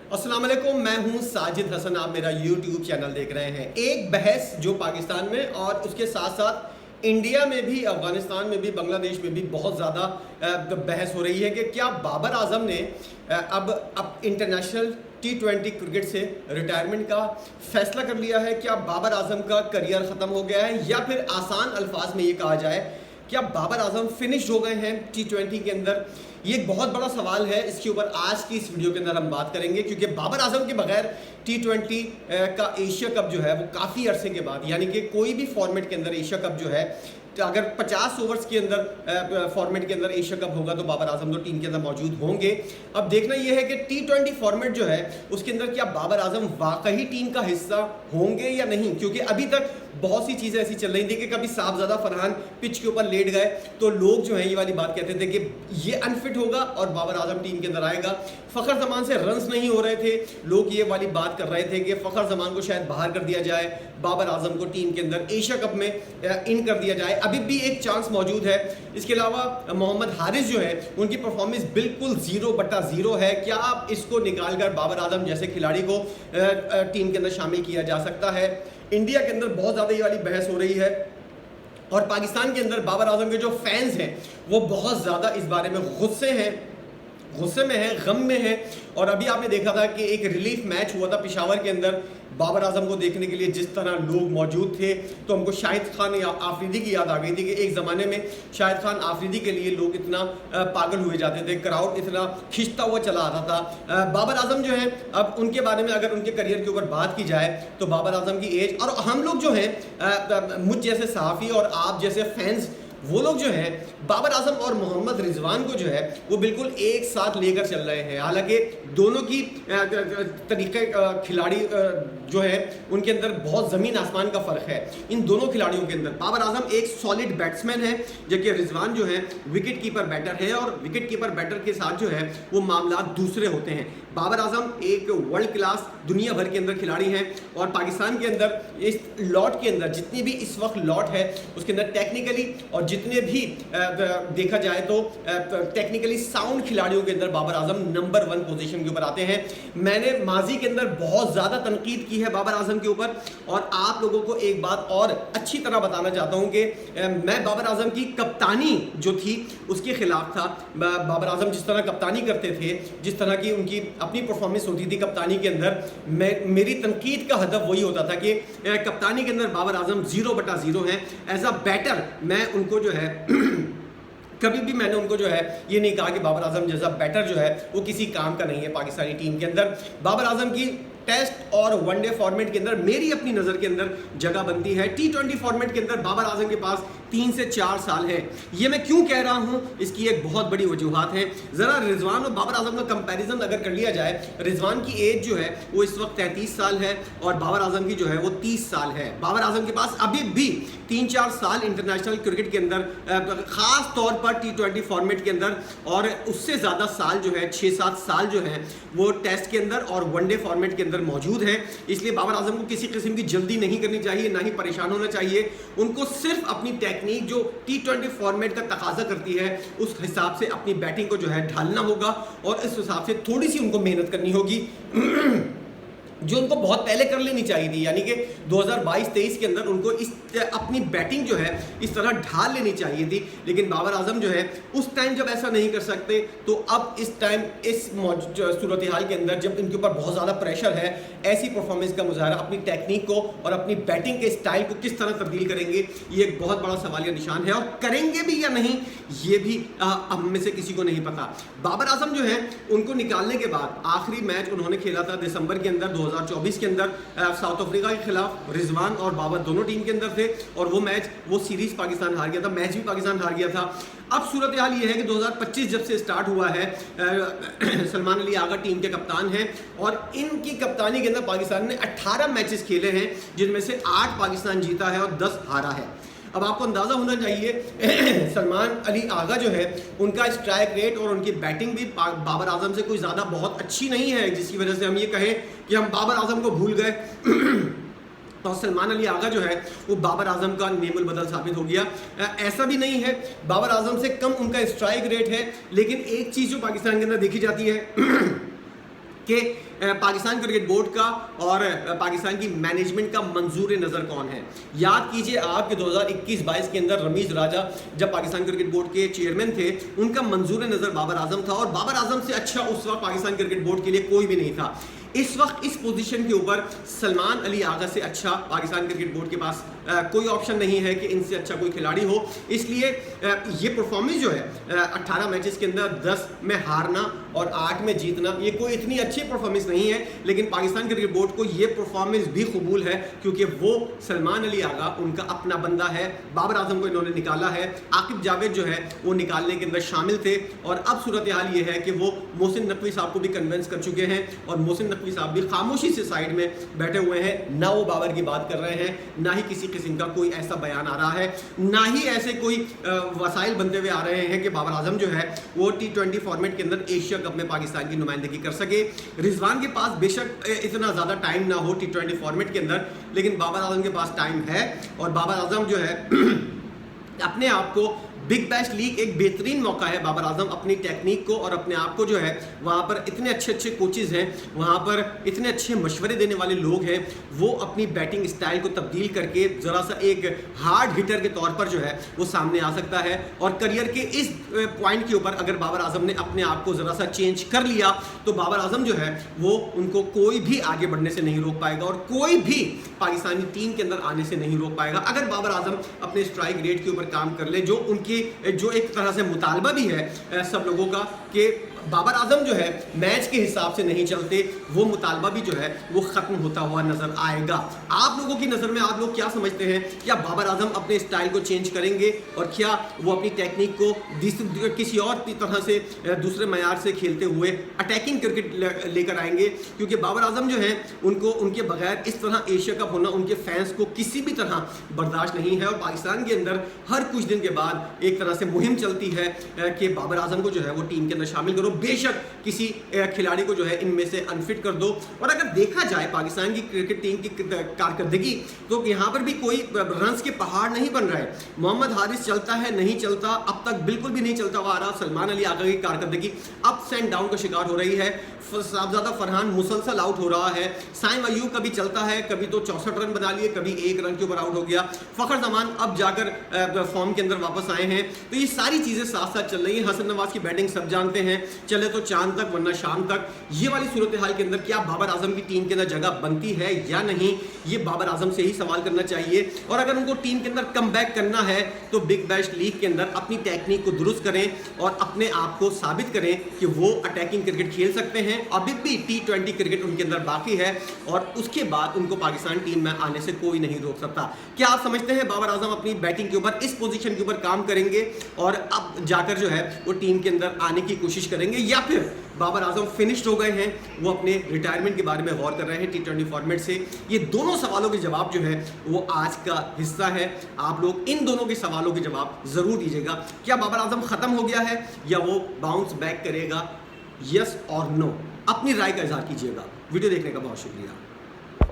अस्सलाम वालेकुम, मैं हूं साजिद हसन। आप मेरा यूट्यूब चैनल देख रहे हैं। एक बहस जो पाकिस्तान में और उसके साथ साथ इंडिया में भी, अफगानिस्तान में भी, बांग्लादेश में भी बहुत ज़्यादा बहस हो रही है कि क्या बाबर आजम ने अब इंटरनेशनल T20 क्रिकेट से रिटायरमेंट का फैसला कर लिया है। क्या बाबर आजम का करियर ख़त्म हो गया है, या फिर आसान अल्फाज में ये कहा जाए क्या बाबर आजम फिनिश हो गए हैं T20 के अंदर। ये एक बहुत बड़ा सवाल है, इसके ऊपर आज की इस वीडियो के अंदर हम बात करेंगे, क्योंकि बाबर आजम के बगैर T20 का एशिया कप जो है वो काफ़ी अरसे के बाद, यानी कि कोई भी फॉर्मेट के अंदर एशिया कप जो है, तो अगर 50 ओवर्स के अंदर फॉर्मेट के अंदर एशिया कप होगा तो बाबर आजम तो टीम के अंदर मौजूद होंगे। अब देखना यह है कि T20 फॉर्मेट जो है उसके अंदर क्या बाबर आजम वाकई टीम का हिस्सा होंगे या नहीं, क्योंकि अभी तक बहुत सी चीज़ें ऐसी चल रही थी कि कभी साहबजादा फरहान पिच के ऊपर लेट गए तो लोग जो हैं ये वाली बात कहते थे कि ये अनफिट होगा और बाबर आजम टीम के अंदर आएगा। फ़खर जमान से रन्स नहीं हो रहे थे, लोग ये वाली बात कर रहे थे कि फ़खर जमान को शायद बाहर कर दिया जाए, बाबर आजम को टीम के अंदर एशिया कप में इन कर दिया जाए। अभी भी एक चांस मौजूद है। इसके अलावा मोहम्मद हारिस जो है उनकी परफॉर्मेंस बिल्कुल 0/0 है। क्या आप इसको निकाल कर बाबर आजम जैसे खिलाड़ी को टीम के अंदर शामिल किया जा सकता है? इंडिया के अंदर बहुत ज़्यादा ये वाली बहस हो रही है और पाकिस्तान के अंदर बाबर आजम के जो फैंस हैं वो बहुत ज़्यादा इस बारे में गुस्से में है, गम में है। और अभी आपने देखा था कि एक रिलीफ मैच हुआ था पेशावर के अंदर, बाबर आजम को देखने के लिए जिस तरह लोग मौजूद थे तो हमको शाहिद खान आफरीदी की याद आ गई थी कि एक ज़माने में शाहिद खान आफरीदी के लिए लोग इतना पागल हुए जाते थे, क्राउड इतना खिंचता हुआ चला आता था। बाबर आजम जो है, अब उनके बारे में अगर उनके करियर के ऊपर बात की जाए तो बाबर आजम की एज, और हम लोग जो हैं मुझ जैसे सहाफ़ी और आप जैसे फैंस, वो लोग जो हैं बाबर आजम और मोहम्मद रिजवान को जो है वो बिल्कुल एक साथ लेकर चल रहे हैं। हालांकि दोनों की तरीके खिलाड़ी जो है उनके अंदर बहुत ज़मीन आसमान का फ़र्क है। इन दोनों खिलाड़ियों के अंदर बाबर आजम एक सॉलिड बैट्समैन है, जबकि रिजवान जो है विकेट कीपर बैटर है, और विकेट कीपर बैटर के साथ जो है वो मामला दूसरे होते हैं। बाबर आजम एक वर्ल्ड क्लास दुनिया भर के अंदर खिलाड़ी हैं और पाकिस्तान के अंदर इस लॉट के अंदर जितनी भी इस वक्त लॉट है उसके अंदर टेक्निकली और जितने भी देखा जाए तो टेक्निकली साउंड खिलाड़ियों के अंदर बाबर आजम नंबर 1 पोजीशन के ऊपर आते हैं। मैंने माजी के अंदर बहुत ज़्यादा तनकीद की है बाबर आजम के ऊपर, और आप लोगों को एक बात और अच्छी तरह बताना चाहता हूं कि मैं बाबर आजम की कप्तानी जो थी उसके खिलाफ था। बाबर आजम जिस तरह कप्तानी करते थे, जिस तरह की उनकी अपनी परफॉर्मेंस होती थी कप्तानी के अंदर, मेरी तनकीद का हदफ वही होता था कि कप्तानी के अंदर बाबर आजम 0/0 हैं। एज अ बैटर मैं उनको जो है कभी भी मैंने उनको जो है ये नहीं कहा कि बाबर आजम जैसा बैटर जो है वो किसी काम का नहीं है पाकिस्तानी टीम के अंदर। बाबर आजम की टेस्ट और वनडे फॉर्मेट के अंदर मेरी अपनी नज़र के अंदर जगह बनती है। T20 फॉर्मेट के अंदर बाबर आजम के पास 3 से 4 साल है। ये मैं क्यों कह रहा हूँ, इसकी एक बहुत बड़ी वजूहात है। ज़रा रिजवान और बाबर आजम का कंपैरिजन अगर कर लिया जाए, रिजवान की एज जो है वो इस वक्त 33 साल है और बाबर आजम की जो है वो 30 साल है। बाबर आजम के पास अभी भी 3-4 साल इंटरनेशनल क्रिकेट के अंदर, ख़ास तौर पर T20 फॉर्मेट के अंदर, और उससे ज़्यादा साल जो है 6-7 साल जो है वो टेस्ट के अंदर और वनडे फॉर्मेट के अंदर मौजूद है। इसलिए बाबर आजम को किसी किस्म की जल्दी नहीं करनी चाहिए, ना ही परेशान होना चाहिए। उनको सिर्फ अपनी टेक्निक जो T20 फॉर्मेट का तकाजा करती है उस हिसाब से अपनी बैटिंग को जो है ढालना होगा, और इस हिसाब से थोड़ी सी उनको मेहनत करनी होगी जो उनको बहुत पहले कर लेनी चाहिए थी, यानी कि 2022-23 के अंदर उनको इस अपनी बैटिंग जो है इस तरह ढाल लेनी चाहिए थी। लेकिन बाबर आजम जो है उस टाइम जब ऐसा नहीं कर सकते तो अब इस टाइम इस सूरत हाल के अंदर जब इनके ऊपर बहुत ज़्यादा प्रेशर है, ऐसी परफॉर्मेंस का मुजाहरा अपनी टेक्निक को और अपनी बैटिंग के स्टाइल को किस तरह तब्दील करेंगे, ये एक बहुत बड़ा सवालिया निशान है। और करेंगे भी या नहीं ये भी हम में से किसी को नहीं पता। बाबर आजम जो है उनको निकालने के बाद आखिरी मैच उन्होंने खेला था दिसंबर के अंदर 2024 के अंदर साउथ अफ्रीका के खिलाफ। रिजवान और बाबर दोनों टीम के अंदर थे और वो सीरीज पाकिस्तान हार गया था, मैच भी पाकिस्तान हार गया था। अब सूरत हाल ये है कि 2025 जब से स्टार्ट हुआ है, सलमान अली आगा टीम के कप्तान हैं और इनकी कप्तानी के अंदर पाकिस्तान ने 18 मैचेस खेले हैं, जिनमें से 8 पाकिस्तान जीता है और 10 हारा है। अब आपको अंदाज़ा होना चाहिए सलमान अली आगा जो है उनका स्ट्राइक रेट और उनकी बैटिंग भी बाबर आजम से कोई ज़्यादा बहुत अच्छी नहीं है, जिसकी वजह से हम ये कहें कि हम बाबर आजम को भूल गए। तो सलमान अली आगा जो है वो बाबर आजम का नेमुल बदल साबित हो गया। ऐसा भी नहीं है, बाबर आजम से कम उनका स्ट्राइक रेट है, लेकिन एक चीज़ जो पाकिस्तान के अंदर देखी जाती है کہ پاکستان کرکٹ بورڈ کا اور پاکستان کی مینجمنٹ کا منظور نظر کون ہے. یاد کیجئے آپ کہ 2021-22 کے اندر رمیز راجہ جب پاکستان کرکٹ بورڈ کے چیئرمین تھے, ان کا منظور نظر بابر اعظم تھا, اور بابر اعظم سے اچھا اس وقت پاکستان کرکٹ بورڈ کے لیے کوئی بھی نہیں تھا. اس وقت اس پوزیشن کے اوپر سلمان علی آغا سے اچھا پاکستان کرکٹ بورڈ کے پاس کوئی آپشن نہیں ہے کہ ان سے اچھا کوئی کھلاڑی ہو. اس لیے یہ پرفارمنس جو ہے 18 میچز کے اندر 10 میں ہارنا اور 8 میں جیتنا, یہ کوئی اتنی اچھی پرفارمنس نہیں ہے, لیکن پاکستان کرکٹ بورڈ کو یہ پرفارمنس بھی قبول ہے کیونکہ وہ سلمان علی آغا ان کا اپنا بندہ ہے. بابر اعظم کو انہوں نے نکالا ہے, عاقب جاوید جو ہے وہ نکالنے کے اندر شامل تھے, اور اب صورتحال یہ ہے کہ وہ محسن نقوی صاحب کو بھی کنونس کر چکے ہیں, اور محسن نقوی صاحب بھی خاموشی سے سائیڈ میں بیٹھے ہوئے ہیں. نہ وہ بابر کی بات کر رہے ہیں, نہ ہی کسی قسم کا کوئی ایسا بیان آ رہا ہے, نہ ہی ایسے کوئی وسائل بنتے ہوئے آ رہے ہیں کہ بابر اعظم جو ہے وہ T20 فارمیٹ کے اندر ایشیا کپ میں پاکستان کی نمائندگی کر سکے. رضوان کے پاس بے شک اتنا زیادہ ٹائم نہ ہو T20 فارمیٹ کے اندر, لیکن بابر اعظم کے پاس ٹائم ہے, اور بابر اعظم جو ہے اپنے آپ کو بگ بیش لیگ ایک بہترین موقع ہے. بابر اعظم اپنی ٹیکنیک کو اور اپنے آپ کو جو ہے وہاں پر اتنے اچھے اچھے کوچز ہیں, وہاں پر اتنے اچھے مشورے دینے والے لوگ ہیں, وہ اپنی بیٹنگ اسٹائل کو تبدیل کر کے ذرا سا ایک ہارڈ ہٹر کے طور پر جو ہے وہ سامنے آ سکتا ہے. اور کریئر کے اس پوائنٹ کے اوپر اگر بابر اعظم نے اپنے آپ کو ذرا سا چینج کر لیا تو بابر اعظم جو ہے وہ ان کو کوئی بھی آگے بڑھنے سے نہیں روک پائے گا, اور کوئی بھی پاکستانی ٹیم کے اندر آنے سے نہیں روک پائے گا. اگر بابر اعظم اپنے اسٹرائک ریٹ کے اوپر کام کر لے, جو ان کی جو ایک طرح سے مطالبہ بھی ہے سب لوگوں کا کہ بابر اعظم جو ہے میچ کے حساب سے نہیں چلتے, وہ مطالبہ بھی جو ہے وہ ختم ہوتا ہوا نظر آئے گا. آپ لوگوں کی نظر میں آپ لوگ کیا سمجھتے ہیں, کیا بابر اعظم اپنے اسٹائل کو چینج کریں گے, اور کیا وہ اپنی ٹیکنیک کو کسی اور طرح سے دوسرے معیار سے کھیلتے ہوئے اٹیکنگ کرکٹ لے کر آئیں گے؟ کیونکہ بابر اعظم جو ہے ان کے بغیر اس طرح ایشیا کپ ہونا ان کے فینس کو کسی بھی طرح برداشت نہیں ہے. اور پاکستان کے اندر ہر کچھ دن کے بعد ایک طرح سے مہم چلتی ہے کہ بابر اعظم کو جو ہے وہ ٹیم کے اندر شامل کرو, بے شک کسی کھلاڑی کو جو ہے ان میں سے انفٹ کر دو. اور اگر دیکھا جائے پاکستان کی کرکٹ ٹیم کی کارکردگی تو یہاں پر بھی کوئی رنز کے پہاڑ نہیں بن رہے. محمد حارث چلتا ہے, نہیں چلتا, اب تک بالکل بھی نہیں چلتا ہوا آ رہا. سلمان علی آغا کی کارکردگی اپس اینڈ ڈاؤن کا شکار ہو رہی ہے. صاحبزادہ فرحان مسلسل آؤٹ ہو رہا ہے. سائم ایوب کبھی چلتا ہے, کبھی تو 64 رن بنا لیے, کبھی 1 رن کے اوپر آؤٹ ہو گیا. فخر زمان اب جا کر فارم کے اندر واپس آئے ہیں. تو یہ ساری چیزیں ساتھ ساتھ چل رہی ہیں. حسن نواز کی بیٹنگ سب جانتے ہیں, چلے تو چاند تک ورنہ شام تک. یہ والی صورتحال کے اندر کیا بابر اعظم کی ٹیم کے اندر جگہ بنتی ہے یا نہیں, یہ بابر اعظم سے ہی سوال کرنا چاہیے. اور اگر ان کو ٹیم کے اندر کم بیک کرنا ہے تو بگ بیش لیگ کے اندر اپنی ٹیکنیک کو درست کریں اور اپنے آپ کو ثابت کریں کہ وہ اٹیکنگ کرکٹ کھیل سکتے ہیں. ابھی بھی T20 کرکٹ ان کے اندر باقی ہے, اور اس کے بعد ان کو پاکستان ٹیم میں آنے سے کوئی نہیں روک سکتا. کیا آپ سمجھتے ہیں بابر اعظم اپنی بیٹنگ کے اوپر اس پوزیشن کے اوپر کام کریں گے اور اب جا کر جو ہے وہ ٹیم کے اندر آنے کی کوشش کریں گے, یا پھر بابر اعظم فنشڈ ہو گئے ہیں, وہ اپنے ریٹائرمنٹ کے بارے میں غور کر رہے ہیں T20 فارمیٹ سے؟ یہ دونوں سوالوں کے جواب جو ہے وہ آج کا حصہ ہے. آپ لوگ ان دونوں کے سوالوں کے جواب ضرور دیجیے گا. کیا بابر اعظم ختم ہو گیا ہے یا وہ باؤنس بیک کرے گا؟ یس اور نو, اپنی رائے کا اظہار کیجیے گا. ویڈیو دیکھنے کا بہت شکریہ.